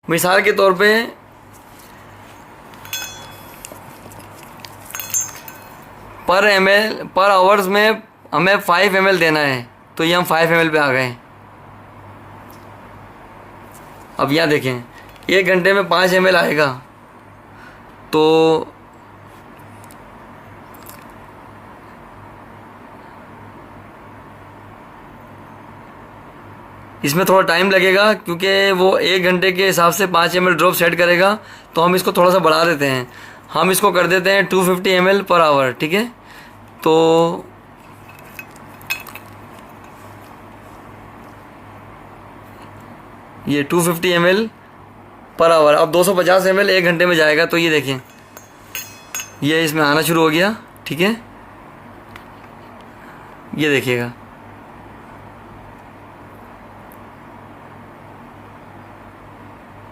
मिसाल के तौर पे पर आवर्स में हमें 5 ml देना है, तो ये हम 5 ml पे आ गए। अब यहाँ देखें 1 घंटे में 5 ml आएगा, तो इसमें थोड़ा टाइम लगेगा क्योंकि वो 1 घंटे के हिसाब से 5 ml ड्रॉप सेट करेगा। तो हम इसको थोड़ा सा बढ़ा देते हैं, हम इसको कर देते हैं 250 ml पर आवर। ठीक है, तो ये 250 ml पर आवर अब 250 ml 1 घंटे में जाएगा। तो ये देखें ये इसमें आना शुरू हो गया। ठीक है, ये देखिएगा